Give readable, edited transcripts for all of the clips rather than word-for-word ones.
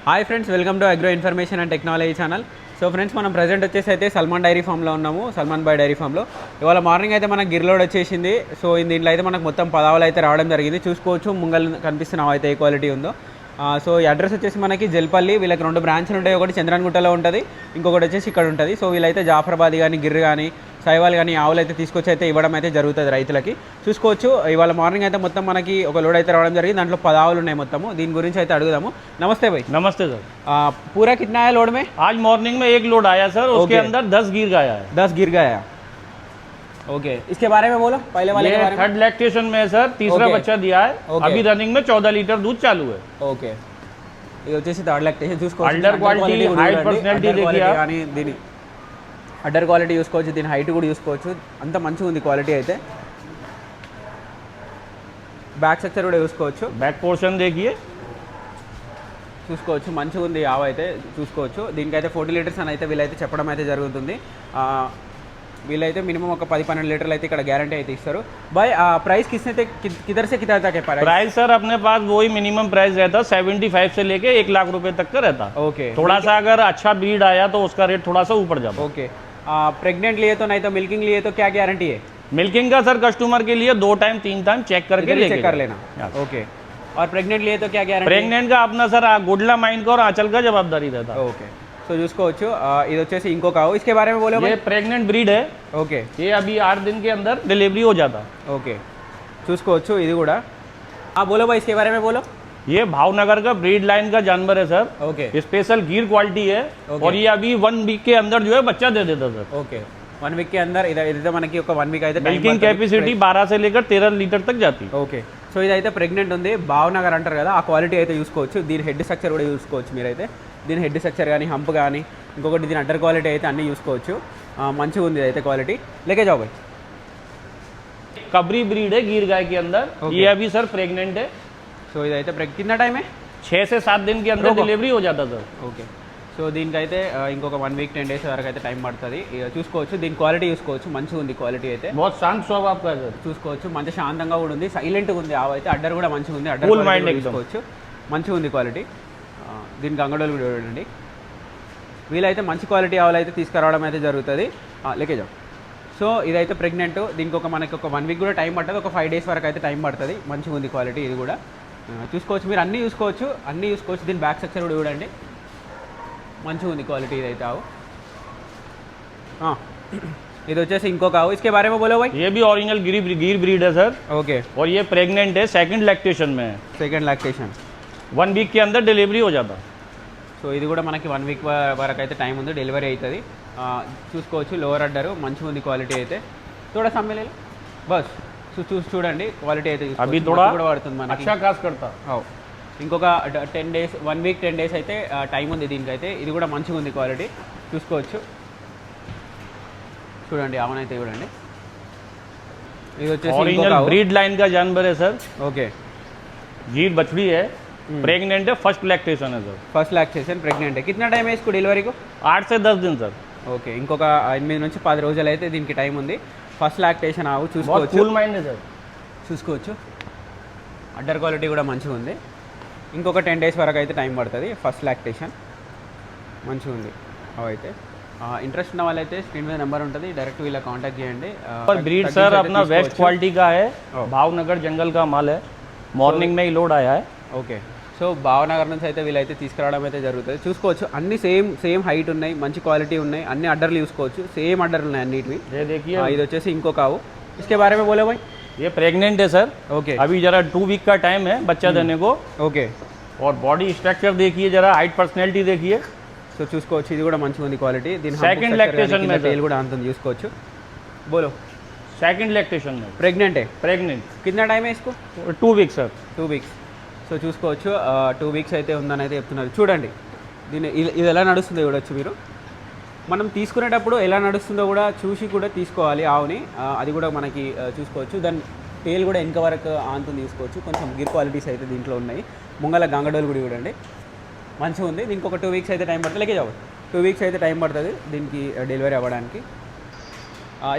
Hi friends, welcome to agro information and technology channel. So friends, మనం present వచ్చేసి అయితే Salman dairy ఫామ్లో ఉన్నాము. సల్మాన్ బాయ్ డైరీ ఫామ్లో ఇవాళ మార్నింగ్ అయితే మనకు గిర్లోడ్ వచ్చేసింది. సో దీంట్లో అయితే మనకు మొత్తం 10 ఆవులు అయితే రావడం జరిగింది. చూసుకోవచ్చు ముంగల్ కనిపిస్తున్న అయితే ఏ క్వాలిటీ ఉందో. సో ఈ అడ్రస్ వచ్చేసి మనకి జల్పల్లి. వీళ్ళకి 2 బ్రాంచ్లు ఉంటాయి. ఒకటి చంద్రాన్గుట్టలో ఉంటుంది, ఇంకొకటి వచ్చేసి ఇక్కడ ఉంటుంది. సో వీళ్ళైతే జాఫరాబాద్ కానీ గిర్ కానీ సైవాల్ కానీ ఆవులు అయితే తీసుకొచ్చి అయితే ఇవ్వడం అయితే జరుగుతుంది రైతులకి. చూసుకోవచ్చు ఇవాళ మార్నింగ్ అయితే మొత్తం మనకి ఒక లోడ్ అయితే రావడం జరిగింది. దాంట్లో 10 ఆవులు ఉన్నాయి మొత్తము. దీని గురించి అయితే అడుగుదాము. నమస్తే भाई. नमस्ते सर. पूरा कितना है लोड में? आज मॉर्निंग में 1 लोड आया सर. उसके अंदर 10 गिर गया है. 10 गिर गया. ओके, इसके बारे में बोलो. पहले वाले के बारे में. थर्ड लैक्टेशन में सर तीसरा बच्चा दिया है. अभी रनिंग में 14 लीटर दूध चालू है. ఓకే, ఇది వచ్చేసి థర్డ్ లాక్టేషన్. చూసుకోవచ్చు అల్డర్ క్వాలిటీ, హైట్ పర్సనాలిటీ देखिए కానీ దీని అడ్డర్ క్వాలిటీ చూసుకోవచ్చు, దీని హైట్ కూడా చూసుకోవచ్చు. అంత మంచిగా ఉంది క్వాలిటీ అయితే. బ్యాక్ స్ట్రక్చర్ కూడా చూసుకోవచ్చు. बैक पोर्शन देखिए. చూసుకోవచ్చు మంచిగా ఉంది ఆవు అయితే. చూసుకోవచ్చు దీనికైతే 40 లీటర్స్ అని అయితే వీళ్ళైతే చెప్పడం అయితే జరుగుతుంది. వీళ్ళైతే మినిమం ఒక 10-12 లీటర్లు అయితే ఇక్కడ గ్యారంటీ అయితే ఇస్తారు. भाई प्राइस किधर से किधर तक है? प्राइस सर अपने पास वही मिनिमम प्राइस रहता 75 से लेके 1 लाख रुपए तक का रहता. ओके, थोड़ा सा अगर अच्छा ब्रीड आया तो उसका रेट थोड़ा सा ऊपर जाता. ओके, प्रेग्नेंट लिए तो नहीं तो मिल्किंग लिए तो क्या गारंटी है? मिल्किंग का सर कस्टमर के लिए 2 टाइम 3 टाइम चेक करके चेक कर लेना. ओके, और प्रेग्नेंट लिए तो क्या गारंटी? प्रेग्नेंट का अपना सर गुडला माइन का और आंचल का जवाबदारी रहता. ओके, సో చూసుకోవచ్చు ఇది వచ్చేసి ఇంకొక ఆవు. इसके बारे में बोलो. ये प्रेग्नेंट ब्रीड है. ఓకే, ये अभी 8 दिन के अंदर डिलीवरी हो जाता. ఓకే, చూసుకోవచ్చు ఇది కూడా. बोलो भाई, इसके बारे में बोलो. ये भावनगर का ब्रीड लाइन का जानवर है सर. ओके, स्पेशल गिर क्वालिटी है. और ये अभी 1 वीक के अंदर जो है बच्चा दे देता सर. ఓకే, 1 వీక్ के अंदर ఇదైతే మనకి ఒక 1 వీక్ అయితే मिल्किंग कैपेसिटी 12 से लेकर 13 लीटर तक जाती. ఓకే, సో ఇదైతే ప్రెగ్నెంట్ ఉంది. భావనగర్ అంటారు కదా, ఆ క్వాలిటీ అయితే చూసుకోవచ్చు. దీని హెడ్ స్ట్రక్చర్ కూడా చూసుకోవచ్చు మీరైతే. దీని హెడ్ స్ట్రక్చర్ కానీ హంప్ కానీ ఇంకొకటి దీని అడ్డర్ క్వాలిటీ అయితే అన్నీ చూసుకోవచ్చు. మంచిగా ఉంది అయితే క్వాలిటీ. లేకే జాओ भाई. कबरी ब्रीड है गिर गाय के अंदर. ये अभी सर प्रेग्नेंट है. సో ఇదైతే कितना टाइम है? 6 से 7 दिन के अंदर डिलीवरी हो जाता सर. ఓకే, సో దీనికైతే ఇంకొక 1 వీక్ 10 డేస్ వరకు అయితే టైం పడుతుంది. చూసుకోవచ్చు దీని క్వాలిటీ చూసుకోవచ్చు. మంచిగా ఉంది క్వాలిటీ అయితే. बहुत शांत स्वभाव का है सर. చూసుకోవచ్చు మంచి శాంతంగా కూడా ఉంది. సైలెంట్గా ఉంది ఆవు అయితే. అడ్డర్ కూడా మంచిగా ఉంది. Cool mind అడ్డర్ एकदम. చూసుకోవచ్చు మంచిగా ఉంది క్వాలిటీ. దీనికి అంగడోలు కూడా చూడండి. వీళ్ళైతే మంచి క్వాలిటీ ఆవులు అయితే తీసుకురావడం అయితే జరుగుతుంది. లెక్కేజాం. సో ఇదైతే ప్రెగ్నెంట్. దీనికి మనకి ఒక 1 వీక్ కూడా టైం పడుతుంది. ఒక 5 డేస్ వరకు అయితే టైం పడుతుంది. మంచిగా ఉంది క్వాలిటీ ఇది కూడా. చూసుకోవచ్చు మీరు అన్నీ చూసుకోవచ్చు. దీని బ్యాక్ స్ట్రక్చర్ కూడా చూడండి. మంచిగా ఉంది క్వాలిటీ ఇదైతే ఆవు. ఇది వచ్చేసి ఇంకొక ఆవు. इसके बारे में बोलो भाई. ये भी ओरिजिनल गिर ब्रीड है सर. ओके, और ये प्रेग्नेंट है. सेकंड लैक्टेशन में है. Second lactation. 1 वीक के अंदर डिलीवरी हो जाता. సో ఇది కూడా మనకి 1 వీక్ వరకు అయితే టైం ఉంది. డెలివరీ అవుతుంది. చూసుకోవచ్చు లోవర్ అడ్డరు మంచిగా ఉంది క్వాలిటీ అయితే. थोड़ा सामने బస్ చూడండి క్వాలిటీ అయితే. అవి కూడా పడుతుంది మనకి. अच्छा खास करता. ఇంకొక 10 డేస్ 1 వీక్ 10 డేస్ అయితే టైం ఉంది దీనికైతే. ఇది కూడా మంచిగా ఉంది క్వాలిటీ. చూసుకోవచ్చు చూడండి ఆవనైతే చూడండి. ఇది వచ్చేసి ओरिजिनल ब्रीड लाइन का जानवर है सर. ఓకే, गिर बछड़ी है. प्रेग्नेंट है. फर्स्ट लैक्टेशन है सर. First lactation pregnant. कितना टाइम है इसको डिलीवरी को? 8 से 10 दिन सर. ఓకే, ఇంకొక 8 నుంచి 10 రోజులు అయితే దీనికి టైం ఉంది. ఫస్ట్ లాక్టేషన్ ఆవు. बहुत చూసుకోవచ్చు कूल माइंड है सर. చూసుకోవచ్చు అడ్డర్ క్వాలిటీ కూడా మంచిగా ఉంది. ఇంకొక 10 డేస్ వరకు అయితే టైం పడుతుంది. ఫస్ట్ లాక్టేషన్ మంచిగా ఉంది అవి అయితే. ఇంట్రెస్ట్ ఉన్న వాళ్ళైతే స్క్రీన్ మీద నెంబర్ ఉంటుంది, డైరెక్ట్ వీళ్ళ కాంటాక్ట్ చేయండి. और ब्रीड सर अपना वेस्ट क्वालिटी का है. भावनगर जंगल का माल है. मॉर्निंग में ही लोड आया है. ఓకే, సో భావనగర్ నుంచి అయితే వీళ్ళైతే తీసుకురావడం అయితే జరుగుతుంది. చూసుకోవచ్చు అన్ని సేమ్ హైట్ ఉన్నాయి, మంచి క్వాలిటీ ఉన్నాయి. అన్ని అడ్డర్లు చూసుకోవచ్చు. సేమ్ అడ్డర్లు ఉన్నాయి అన్నిటివి. ये देखिए ఇది వచ్చేసి ఇంకొక ఆవు. इसके बारे में बोलो भाई. ये प्रेग्नेंट है सर. ఓకే, अभी जरा 2 वीक का टाइम है बच्चा देने को. ఓకే, और बॉडी स्ट्रक्चर देखिए जरा. हाइट पर्सनैलिटी देखिए. సో చూసుకోవచ్చు ఇది కూడా మంచిగా ఉంది క్వాలిటీ. దీని Second lactation में టైల్ కూడా అంత చూసుకోవచ్చు. बोलो. सेकंड लैक्टेशन में प्रेग्नेंट है. प्रेग्नेंट. कितना टाइम है इसको? 2 वीक सर. 2 వీక్స్. సో చూసుకోవచ్చు 2 వీక్స్ అయితే ఉందని అయితే చెప్తున్నారు. చూడండి దీన్ని ఇది ఎలా నడుస్తుందో చూడొచ్చు మీరు. మనం తీసుకునేటప్పుడు ఎలా నడుస్తుందో కూడా చూసి కూడా తీసుకోవాలి ఆవుని. అది కూడా మనకి చూసుకోవచ్చు. దాని టేల్ కూడా వెనక వరకు ఆంతుంది చూసుకోవచ్చు. కొంచెం గిర్ క్వాలిటీస్ అయితే దీంట్లో ఉన్నాయి. ముంగల గంగడోలు కూడా చూడండి మంచిగా ఉంది. దీనికి ఒక 2 వీక్స్ అయితే టైం పడుతుంది. లేకే జాబ్ 2 వీక్స్ అయితే టైం పడుతుంది దీనికి డెలివరీ అవ్వడానికి.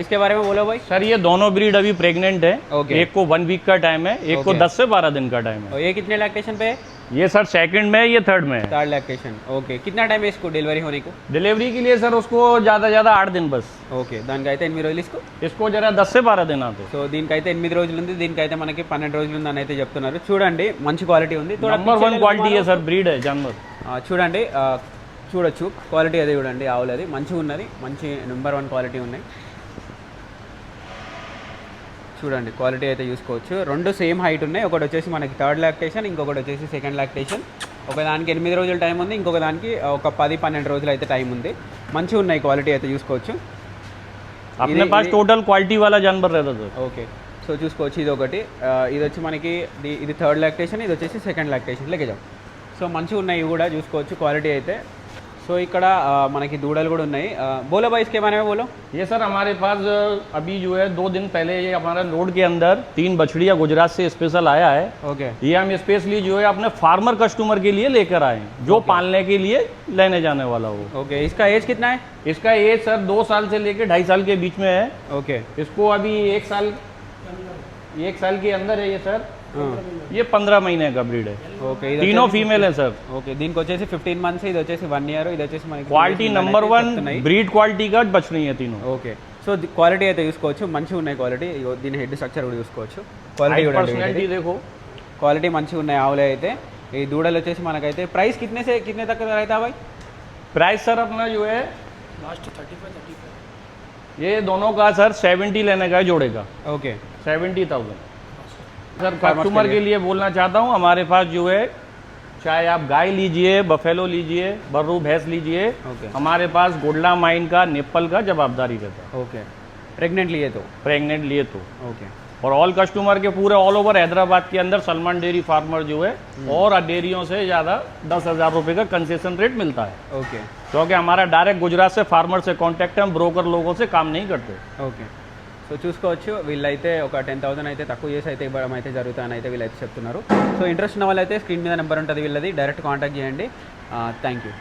इसके बारे में बोलो भाई. सर ये दोनों ब्रीड अभी प्रेग्नेंट है. Okay. एक को 1 वीक का टाइम है, एक को 10 से 12 दिन का टाइम है. और ये कितने लैक्टेशन पे है? ये सर सेकंड में है, ये थर्ड में है। థర్డ్ లాక్టేషన్ ఓకే కిतना టైం इसको डिलीवरी होने को डिलीवरी के लिए सर उसको ज़्यादा ज़्यादा 8 दिन बस। ఓకే దానికైతే 8 రోజులు इसको इसको जरा 10 से 12 दिन आते। సో దీనికైతే 8 రోజులు ఉంది, దీనికైతే మనకి 12 రోజులు ఉంది అని అయితే చెప్తున్నారు. చూడండి మంచి క్వాలిటీ ఉంది. नंबर 1 क्वालिटी है सर, ब्रीड है जानवर। చూడండి చూడొచ్చు క్వాలిటీ అది చూడండి, ఆవులది మంచిగా ఉన్నది, మంచి నెంబర్ 1 క్వాలిటీ ఉన్నాయి. చూడండి క్వాలిటీ అయితే చూసుకోవచ్చు. రెండు సేమ్ హైట్ ఉన్నాయి. ఒకటి వచ్చేసి మనకి థర్డ్ లాక్టేషన్, ఇంకొకటి వచ్చేసి సెకండ్ లాక్టేషన్. ఒక దానికి 8 రోజులు టైం ఉంది, ఇంకొక దానికి ఒక 10-12 రోజులు అయితే టైం ఉంది. మంచిగా ఉన్నాయి క్వాలిటీ అయితే చూసుకోవచ్చు. अपने पास टोटल क्वालिटी वाला जानवर रहता था। ఓకే సో చూసుకోవచ్చు ఇది ఒకటి, ఇది వచ్చి మనకి ఇది థర్డ్ లాక్టేషన్, ఇది వచ్చేసి సెకండ్ లాక్టేషన్ లెక్క జాబ్. సో మంచిగా ఉన్నాయి ఇవి కూడా చూసుకోవచ్చు క్వాలిటీ అయితే. సో ఇక్కడ మనకి దూడలు కూడా ఉన్నాయి. బోలో भाई इसके बारे में बोलो। ये सर हमारे पास अभी जो है 2 दिन पहले ये हमारा लोड के अंदर 3 बछड़ियाँ गुजरात से स्पेशल आया है। ओके ये हम स्पेशली जो है अपने फार्मर कस्टमर के लिए लेकर आए हैं, जो पालने के लिए लेने जाने वाला हो। ओके इसका एज कितना है? इसका एज सर 2 साल से लेकर 2.5 साल के बीच में है। ओके इसको अभी 1 साल के अंदर है ये सर। ये 15 महीने का ब्रीड है। ఓకే तीनों फीमेल है सर। ఓకే దీనికి వచ్చేసి 15 మంత్స్, ఇది వచ్చేసి 1 ఇయర్, ఇది వచ్చేసి మనకి क्वालिटी नंबर 1 ब्रीड क्वालिटी का बछड़ी है तीनों। ఓకే సో క్వాలిటీ అయితే చూసుకోవచ్చు, మంచిగా ఉన్నాయి క్వాలిటీ. దీని హెడ్ స్ట్రక్చర్ కూడా చూసుకోవచ్చు, క్వాలిటీ కూడా पर्सनैलिटी देखो, क्वालिटी మంచిగా ఉన్నాయి ఆవులే అయితే. ఈ దూడలు వచ్చేసి మనకైతే ప్రైస్ कितने तक रहता है भाई? प्राइस सर अपना जो है लास्ट 35 ये दोनों का सर 70 लेने का है जोड़े का। ओके 70,000 सर कस्टमर के लिए बोलना चाहता हूँ, हमारे पास जो है चाहे आप गाय लीजिए, बफेलो लीजिए, बर्रू भैंस लीजिए, ओके हमारे पास गोल्डा माइन का निप्पल का जवाबदारी रहता है। ओके प्रेग्नेंट लिए तो प्रेग्नेंट लिए तो। ओके और ऑल कस्टमर के पूरे ऑल ओवर हैदराबाद के अंदर सलमान डेयरी फार्मर जो है और डेयरियों से ज़्यादा 10,000 रुपये का कंसेशन रेट मिलता है, ओके क्योंकि हमारा डायरेक्ट गुजरात से फार्मर से कॉन्टैक्ट है, हम ब्रोकर लोगों से काम नहीं करते। ఓకే సో చూసుకోవచ్చు వీళ్ళైతే ఒక 10,000 అయితే తక్కువ చేసి అయితే ఇవ్వడం అయితే జరుగుతుందని అయితే వీళ్ళైతే చెప్తున్నారు. సో ఇంట్రెస్ట్ ఉన్న వాళ్ళైతే స్క్రీన్ మీద నెంబర్ ఉంటుంది వీళ్ళది, డైరెక్ట్ కాంటాక్ట్ చేయండి. Thank you.